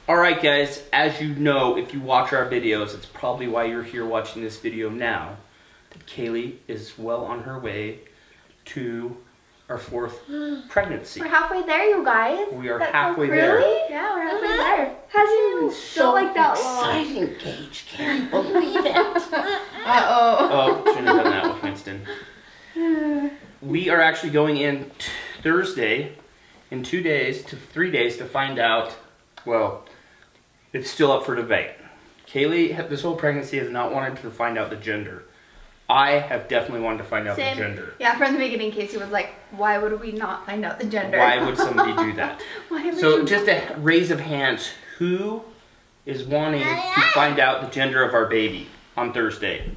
Alright guys, as you know, if you watch our videos, it's probably why you're here watching this video now, that Kaylee is well on her way to our 4th pregnancy. We're halfway there, you guys. We are That's halfway so there. Yeah, we're halfway there. Hasn't even felt like that long. Exciting, Gage. Can't believe it. Uh-oh. Oh, shouldn't have done that with Winston. We are actually going in Thursday, in 2 days to 3 days to find out, well, it's still up for debate. Kaylee, this whole pregnancy, has not wanted to find out the gender. I have definitely wanted to find out Same. the gender. Yeah, from the beginning, Casey was like, why would we not find out the gender? Why would somebody do that? Why would So you- just a raise of hands, who is wanting to find out the gender of our baby on Thursday?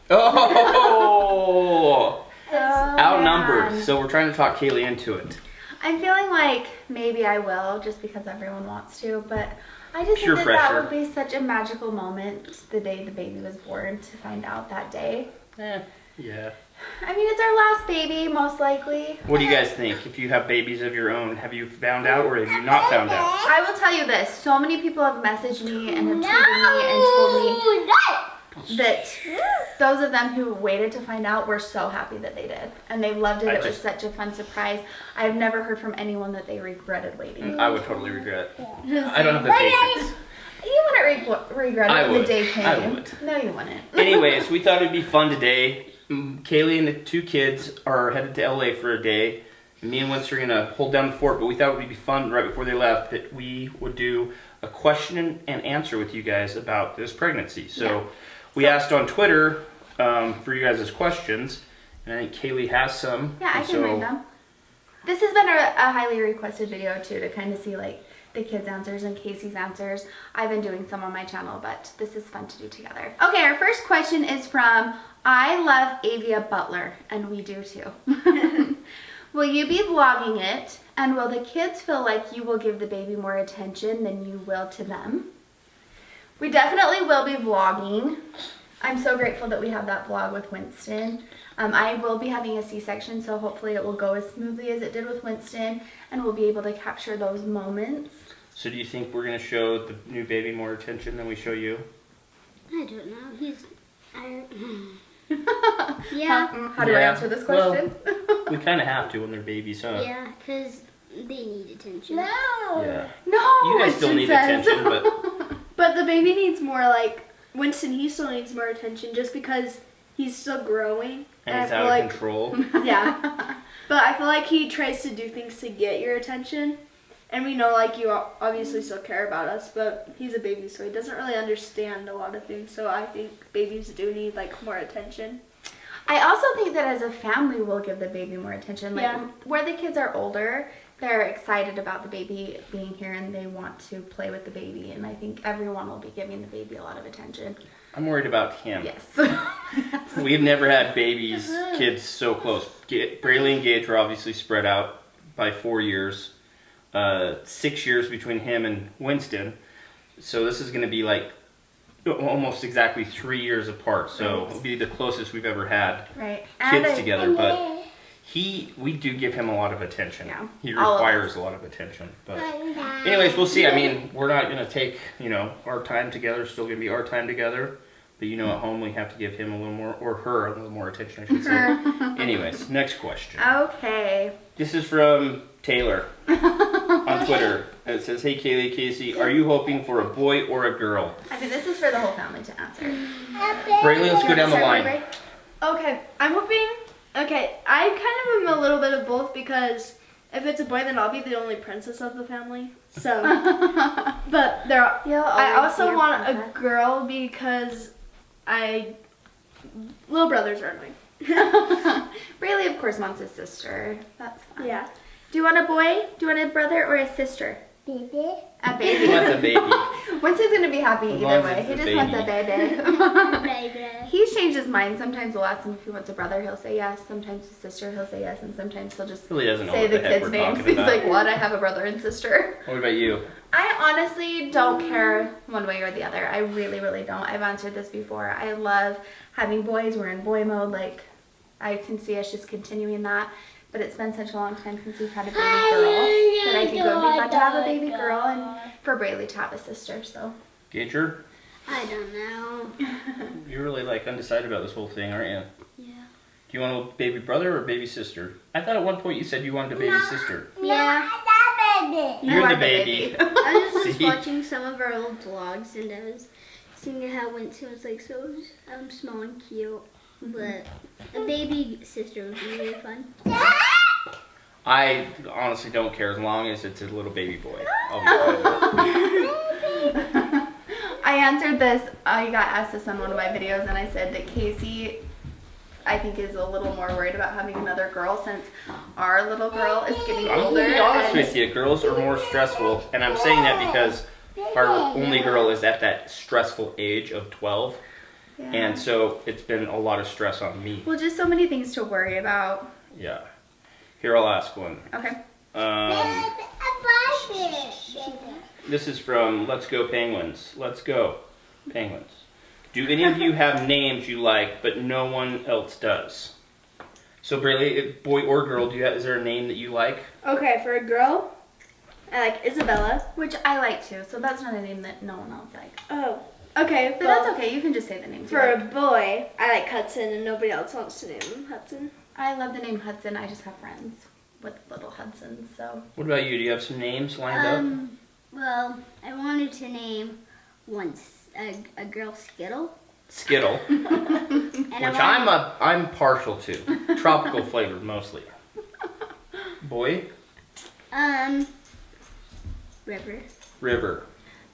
Oh! Outnumbered. man. So we're trying to talk Kaylee into it. I'm feeling like maybe I will, just because everyone wants to, but I just Peer think that pressure. would be such a magical moment the day the baby was born to find out that day. Yeah. I mean, it's our last baby, most likely. What do you guys think? If you have babies of your own, have you found out or have you not found out? I will tell you this, so many people have messaged me and have tweeted me and told me that those of them who waited to find out were so happy that they did. And they loved it. It was such a fun surprise. I've never heard from anyone that they regretted waiting. I would totally regret. I don't have the patience. You wouldn't regret it I when the would. day came. I would. No, you wouldn't. Anyways, we thought it'd be fun today. Kaylee and the 2 kids are headed to LA for a day. Me and Winston are gonna hold down the fort, but we thought it would be fun right before they left that we would do a question and answer with you guys about this pregnancy. So we asked on Twitter for you guys' questions, and I think Kaylee has some. Yeah, I And can read them. This has been a highly requested video too, to kind of see like the kids' answers and Casey's answers. I've been doing some on my channel, but this is fun to do together. Okay, our first question is from I Love Avia Butler, and we do too. Will you be vlogging it, and will the kids feel like you will give the baby more attention than you will to them? We definitely will be vlogging. I'm so grateful that we have that vlog with Winston. I will be having a C-section, so hopefully it will go as smoothly as it did with Winston, and we'll be able to capture those moments. So do you think we're gonna show the new baby more attention than we show you? I don't know. Yeah. How do I answer this question? We kind of have to when they're babies, huh? Yeah, because they need attention. Yeah. No, You guys still Winston need says. attention, but But the baby needs more, like, Winston, he still needs more attention just because he's still growing. and he's I out feel of like, control. Yeah. But I feel like he tries to do things to get your attention. And we know, like, you obviously still care about us, but he's a baby, so he doesn't really understand a lot of things. So I think babies do need, like, more attention. I also think that as a family, we'll give the baby more attention. Like, Yeah. where the kids are older, they're excited about the baby being here and they want to play with the baby. And I think everyone will be giving the baby a lot of attention. I'm worried about him. Yes. We've never had babies, kids so close. Brayley and Gage were obviously spread out by 4 years. 6 years between him and Winston. So this is going to be like almost exactly 3 years apart. So it'll be the closest we've ever had Right. kids together. But we do give him a lot of attention. Yeah. He All of requires us. a lot of attention. But anyways, we'll see. I mean, we're not going to take, our time together. It's still going to be our time together. But at home we have to give him a little more, or her a little more attention, I should say. Anyways, next question. Okay. This is from Taylor on Twitter. It says, hey Kaylee, Casey, are you hoping for a boy or a girl? I think this is for the whole family to answer. Brayley, let's go down the line. Okay, I'm hoping. Okay, I kind of am a little bit of both because if it's a boy, then I'll be the only princess of the family. So, but I also want a girl because little brothers are annoying. Brayley, of course, wants a sister. That's fine. Yeah. Do you want a boy? Do you want a brother or a sister? Baby. A He baby. wants a baby. Winston's gonna be happy As either long as way. it's He a just wants a baby. Baby. He's changed his mind. Sometimes we'll ask him if he wants a brother. He'll say yes. Sometimes a sister. He'll say yes. And sometimes he'll just Really doesn't know say what the the heck kids' we're names. talking He's about. like, what? I have a brother and sister. What about you? I honestly don't care one way or the other. I really, really don't. I've answered this before. I love having boys. We're in boy mode. Like, I can see us just continuing that. but it's been such a long time since we've had a baby girl that I think it would be fun to have a baby girl and for Braylee to have a sister. So. Gager, I don't know. you're really like undecided about this whole thing, aren't you? Yeah. Do you want a baby brother or a baby sister? I thought at one point you said you wanted a baby sister. Yeah. You're are the the baby. I was just See? watching some of our old vlogs and I was seeing how Winston was like so small and cute. But a baby sister would be really fun. I honestly don't care as long as it's a little baby boy. I'll be fine with it. I answered this. I got asked this on one of my videos, and I said that Casey, I think, is a little more worried about having another girl since our little girl is getting I'm older. gonna be honest and- with you, girls are more stressful, and I'm saying that because our only girl is at that stressful age of 12, Yeah. and so it's been a lot of stress on me. Well, just so many things to worry about. Yeah. Here, I'll ask one. Okay. This is from Let's Go Penguins. Let's go Penguins. Do any of you have names you like, but no one else does? So, Braylee, boy or girl, is there a name that you like? Okay, for a girl, I like Isabella. Which I like too, so that's not a name that no one else likes. Oh, okay. But Well, that's okay, you can just say the names. you for a like. boy, I like Hudson, and nobody else wants to name him Hudson. I love the name Hudson. I just have friends with little Hudsons, so. What about you? Do you have some names lined up? Well, I wanted to name a girl Skittle. Skittle, And which I'm partial to. Tropical flavored mostly. Boy, River. River.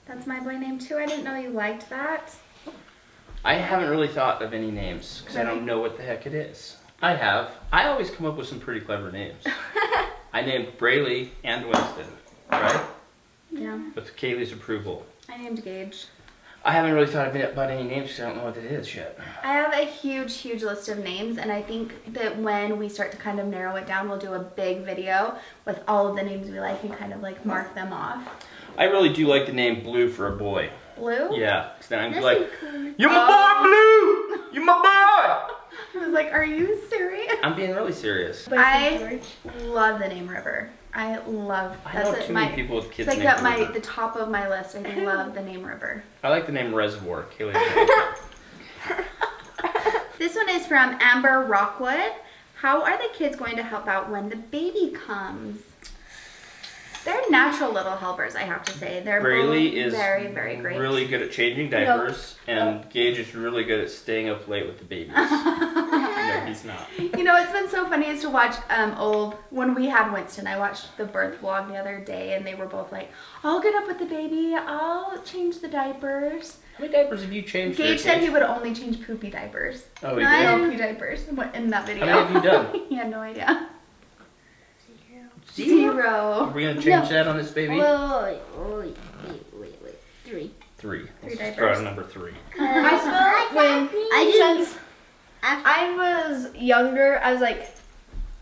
That's my boy name too. I didn't know you liked that. I haven't really thought of any names because I don't know what the heck it is. I always come up with some pretty clever names. I named Braylee and Winston, right? Yeah. With Kaylee's approval. I named Gage. I haven't really thought about any names because I don't know what it is yet. I have a huge list of names, and I think that when we start to kind of narrow it down, we'll do a big video with all of the names we like and kind of like mark them off. I really do like the name Blue for a boy. Blue? Yeah, because then I'm That's like, a cool. you're my boy, Blue! You're my boy! I was like, are you serious? I'm being really serious. I love the name River. I know too many people with kids It's like named at River. the top of my list. I love the name River. I like the name Reservoir. Kaylee. This one is from Amber Rockwood. How are the kids going to help out when the baby comes? They're natural little helpers, I have to say. They're Braylee both is very, very great. really good at changing diapers, and Gage is really good at staying up late with the babies. No, he's not. You know, it's been so funny is to watch when we had Winston, I watched the birth vlog the other day, and they were both like, I'll get up with the baby, I'll change the diapers. How many diapers have you changed? Gage said he would only change poopy diapers. Oh, he No did? pee diapers in that video. How many have you done? He had no idea. Zero. Are Zero. we going to change that on this baby? Wait. 3. Three. Three Let's diapers. throw out number 3. I felt when I didn't. since I was younger, I was like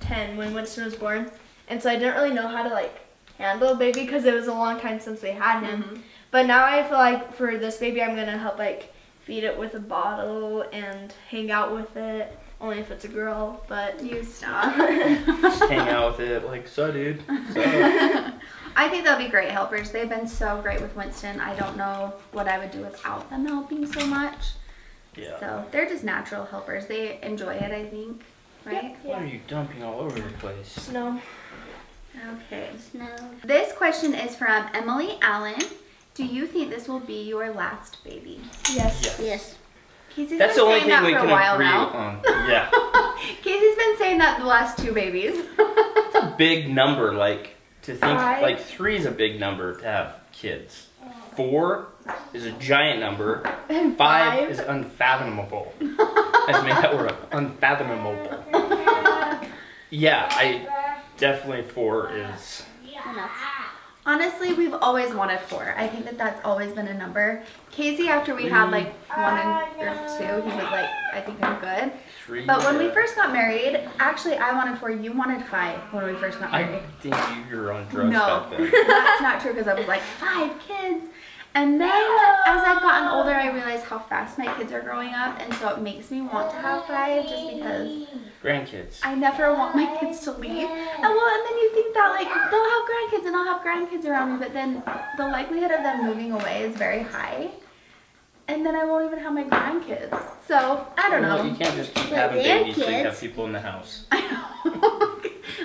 10 when Winston was born, and so I didn't really know how to like handle a baby because it was a long time since we had him. But now I feel like for this baby, I'm gonna help like feed it with a bottle and hang out with it. Only if it's a girl, but You stop. Just hang out with it like, so dude. So. I think they'll be great helpers. They've been so great with Winston. I don't know what I would do without them helping so much. Yeah. So they're just natural helpers. They enjoy it, I think. Right? What are you dumping all over the place? snow. Okay. No. This question is from Emily Allen. Do you think this will be your last baby? Yes. Yes. Casey's That's the been only saying thing that we for can a while agree now. on. Yeah. Casey's been saying that the last 2 babies. It's a big number, like, to think, 5. like, 3 is a big number to have kids. 4 is a giant number. 5 is unfathomable. Let's make that word up. Unfathomable. Yeah, I definitely 4 is. Enough. Honestly, we've always wanted 4. I think that that's always been a number. Casey, after we had like 1 or 2, he was like, I think I'm good. 3. But when we first got married, actually I wanted 4, you wanted 5 when we first got I married. think you were on drugs No, back then. that's not true because I was like, 5 kids. And then as I've gotten older, I realize how fast my kids are growing up, and so it makes me want to have 5 just because Grandkids. I never want my kids to leave. And then you think that like they'll have grandkids and I'll have grandkids around me, but then the likelihood of them moving away is very high. And then I won't even have my grandkids. So I don't know. You can't just keep But having they're babies so you kids. have people in the house. I know.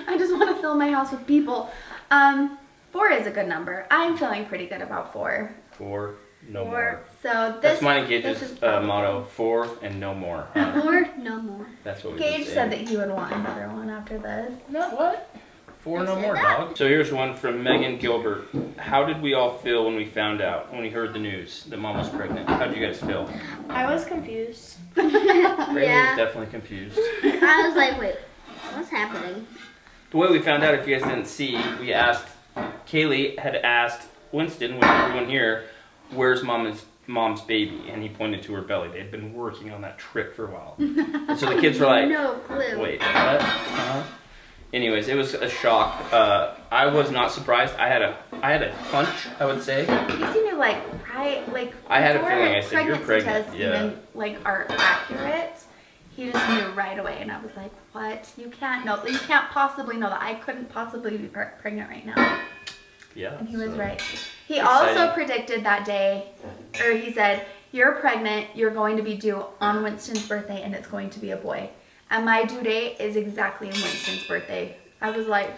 I just want to fill my house with people. 4 is a good number. I'm feeling pretty good about 4. 4, no more. So this, That's mine and this Gage's is probably- motto, 4 and no more. Huh? Or no more. That's what we Gage say. said that he would want another one after this. No, what? 4 no said more, that. dog. So here's one from Megan Gilbert. How did we all feel when we found out, when we heard the news that Mom was pregnant? How did you guys feel? I was confused. Rayleigh Yeah. was definitely confused. I was like, wait, what's happening? The way we found out, if you guys didn't see, we asked, Kaylee had asked Winston, with everyone here, where's mom's baby? And he pointed to her belly. They had been working on that trick for a while. And so the kids were like, No clue. wait, what? Anyways, it was a shock. I was not surprised. I had a hunch, I would say. Casey knew like I had a before feeling. I said, "You're pregnancy pregnant." tests Yeah. even like are accurate. He just knew right away, and I was like, "What? You can't know. You can't possibly know that. I couldn't possibly be pregnant right now." Yeah. And he was so- right. He Exciting. also predicted that day, or he said, "You're pregnant. You're going to be due on Winston's birthday, and it's going to be a boy." And my due date is exactly Winston's birthday. I was like,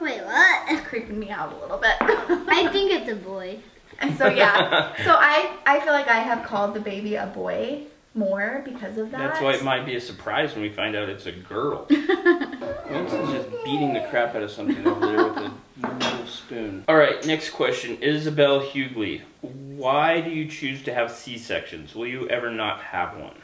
Wait, what? it's creeping me out a little bit. I think it's a boy. And so yeah, so I feel like I have called the baby a boy more because of that. That's why it might be a surprise when we find out it's a girl. Winston's just beating the crap out of something over there with a little spoon. All right, next question. Isabel Hughley. Why do you choose to have C-sections? Will you ever not have one?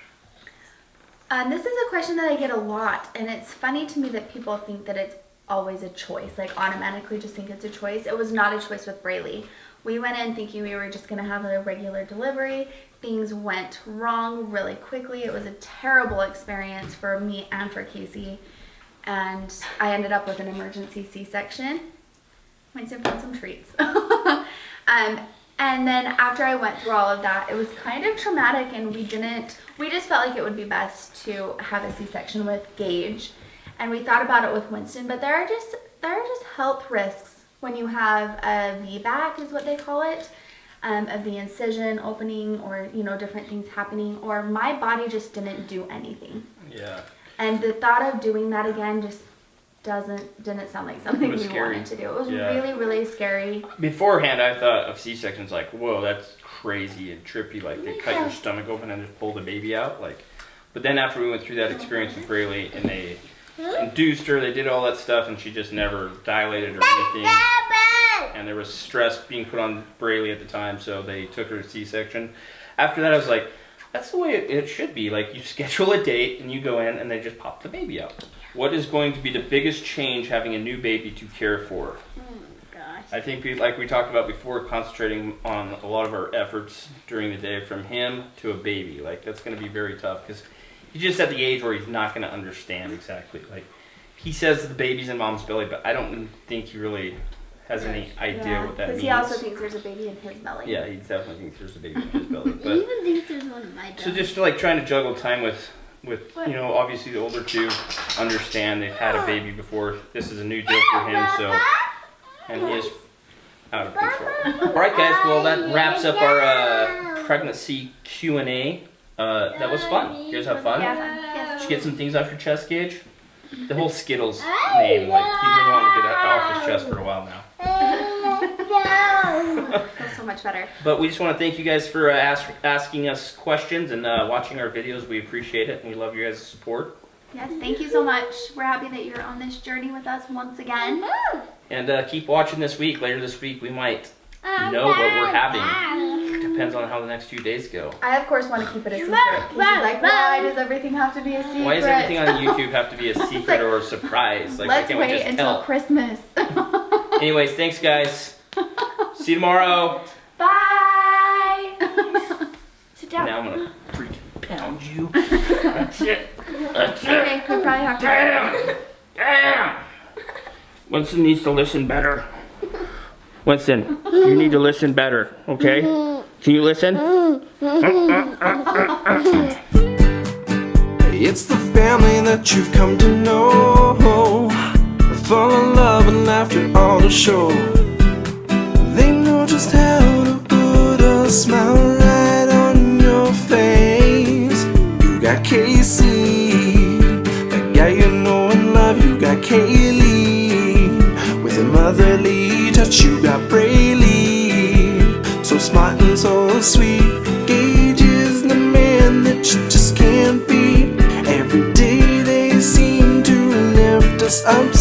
This is a question that I get a lot, and it's funny to me that people think that it's always a choice, like automatically just think it's a choice. It was not a choice with Braylee. We went in thinking we were just gonna have a regular delivery. Things went wrong really quickly. It was a terrible experience for me and for Casey, and I ended up with an emergency C-section. Winston found some treats. And then after I went through all of that, it was kind of traumatic, and we just felt like it would be best to have a C-section with Gage. And we thought about it with Winston, but there are just health risks when you have a VBAC is what they call it, of the incision opening, or different things happening, or my body just didn't do anything. Yeah. And the thought of doing that again just didn't sound like something was we scary. wanted to do. It was Yeah. really, really scary. Beforehand, I thought of C-sections like, whoa, that's crazy and trippy. Like they cut your stomach open and just pull the baby out. But then after we went through that experience with Braylee and they induced her, they did all that stuff, and she just never dilated or anything. And there was stress being put on Braylee at the time, so they took her to C-section. After that, I was like, that's the way it should be. Like, you schedule a date and you go in and they just pop the baby out. What is going to be the biggest change having a new baby to care for? Gosh. I think, like we talked about before, concentrating on a lot of our efforts during the day from him to a baby. Like, that's going to be very tough because he's just at the age where he's not going to understand exactly. Like, he says the baby's in mom's belly, but I don't think he really has any idea what that means. Because he also thinks there's a baby in his belly. Yeah, he definitely thinks there's a baby in his belly. I But even think there's one in my belly. so just like trying to juggle time with obviously the older two understand they've had a baby before. This is a new deal for him, so, and he is out of control. All right, guys. Well, that wraps up our pregnancy Q&A. That was fun. You guys have fun? Yeah. Did you get some things off your chest, Gage? The whole Skittles name, like he's been wanting to get that off his chest for a while now. Feels so much better. But we just want to thank you guys for asking us questions and watching our videos. We appreciate it, and we love your guys' support. Yes, thank you so much. We're happy that you're on this journey with us once again. And keep watching this week. Later this week, we might know what we're having. Depends on how the next few days go. I, of course, want to keep it a secret. Casey's like, why does everything have to be a secret? Why does everything on YouTube have to be a secret or a surprise? Like, why Let's can't we wait just until tell? Christmas. Anyways, thanks, guys. See you tomorrow. Bye. Sit down. Now I'm gonna freaking pound you. That's it. That's it. Okay, we probably have to. Damn! Damn! Winston needs to listen better. Winston, you need to listen better, okay? Can you listen? It's the family that you've come to know, full of love and laughter on the show. They know just how to put a smile right on your face. You got Casey, that guy you know and love. You got Kaylee, with a motherly touch. You got Braylee, so smart and so sweet. Gage is the man that you just can't beat. Every day they seem to lift us up